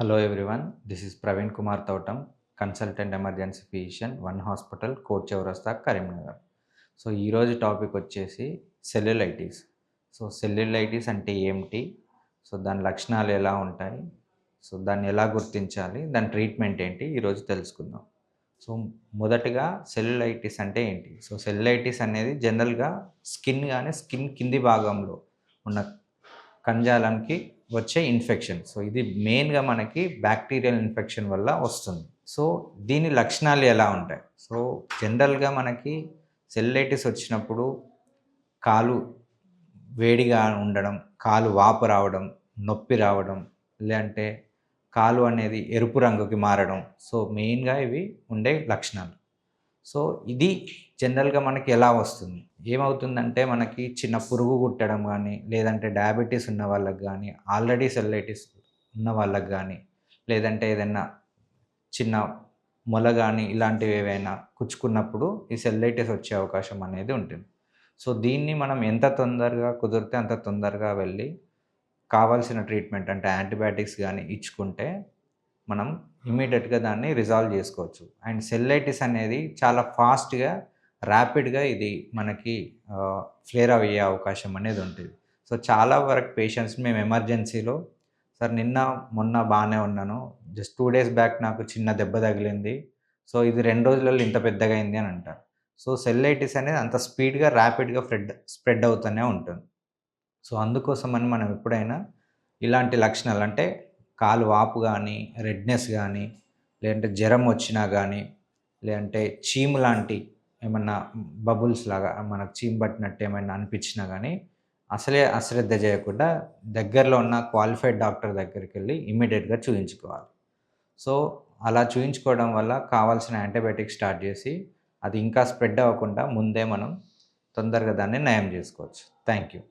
Hello everyone, this is Praveen Kumar Tautam, consultant emergency physician one hospital court Chowrasta Karimnagar. So ఈరోజు topic వచ్చేసి cellulitis. So cellulitis అంటే ఏమిటి, so దాని లక్షణాలు ఎలా ఉంటాయి, సో దాన్ని ఎలా గుర్తించాలి, దాని ట్రీట్మెంట్ ఏంటి ఈరోజు తెలుసుకుందాం. సో మొదటగా సెల్యులైటిస్ అంటే ఏంటి? సో సెల్యులైటిస్ అనేది జనరల్గా స్కిన్ కింది భాగంలో ఉన్న కణజాలానికి వచ్చే ఇన్ఫెక్షన్. సో ఇది మెయిన్గా మనకి బ్యాక్టీరియల్ ఇన్ఫెక్షన్ వల్ల వస్తుంది. సో దీని లక్షణాలు ఎలా ఉంటాయి? సో జనరల్గా మనకి సెల్యులైటిస్ వచ్చినప్పుడు కాలు వేడిగా ఉండడం, కాలు వాపు రావడం, నొప్పి రావడం, లేదంటే కాలు అనేది ఎరుపు రంగుకి మారడం. సో మెయిన్గా ఇవి ఉండే లక్షణాలు. సో ఇది జనరల్గా మనకి ఎలా వస్తుంది? ఏమవుతుందంటే మనకి చిన్న పురుగు కుట్టడం గానీ, లేదంటే డయాబెటీస్ ఉన్న వాళ్ళకి గానీ, ఆల్రెడీ సెల్యులైటిస్ ఉన్న వాళ్ళకి గానీ, లేదంటే ఏదన్నా చిన్న మొల గానీ ఇలాంటివి ఏవైనా కుచ్చుకున్నప్పుడు ఈ సెల్యులైటిస్ వచ్చే అవకాశం అనేది ఉంటుంది. సో దీన్ని మనం ఎంత తొందరగా కుదిరితే అంత తొందరగా వెళ్ళి కావాల్సిన ట్రీట్మెంట్ అంటే యాంటీబయాటిక్స్ గానీ ఇచ్చుకుంటే మనం ఇమ్మీడియట్‌గా దాన్ని రిజాల్వ్ జేసుకోవచ్చు. అండ్ సెల్యులైటిస్ అనేది చాలా ఫాస్ట్‌గా, ర్యాపిడ్‌గా ఇది మనకి ఫ్లేర్ అయ్యే అవకాశం అనేది ఉంటది. సో చాలా వరకు పేషెంట్స్ మేము ఎమర్జెన్సీలో సార్ మొన్న బానే ఉన్నాను. జస్ట్ 2 డేస్ బ్యాక్ నాకు చిన్న దెబ్బ తగిలింది. సో ఇది 2 రోజులలో ఇంత పెద్దగా అయింది అని అంటారు. సో సెల్యులైటిస్ అనేది అంత స్పీడ్‌గా, ర్యాపిడ్‌గా స్ప్రెడ్ అవుతూనే ఉంటుంది. సో అందుకోసమని మనం ఎప్పుడైనా ఇలాంటి లక్షణాలు అంటే కాలు వాపు గానీ, రెడ్‌నెస్ గానీ, లేదంటే జ్వరం వచ్చినా గానీ, లేదంటే చీము లాంటి ఏమన్నా బబుల్స్ లాగా మనకు చీము పట్టినట్టు ఏమైనా అనిపించినా గానీ, అసలే అశ్రద్ధ చేయకుండా దగ్గరలో ఉన్న క్వాలిఫైడ్ డాక్టర్ దగ్గరికెళ్ళి ఇమ్మీడియేట్‌గా చూయించుకోవాలి. సో అలా చూయించుకోవడం వల్ల కావాల్సిన యాంటీబయాటిక్స్ స్టార్ట్ చేసి, అది ఇంకా స్ప్రెడ్ అవ్వకుండా ముందే మనం తొందరగా దాన్ని నయం జేసుకోవచ్చు. Thank you.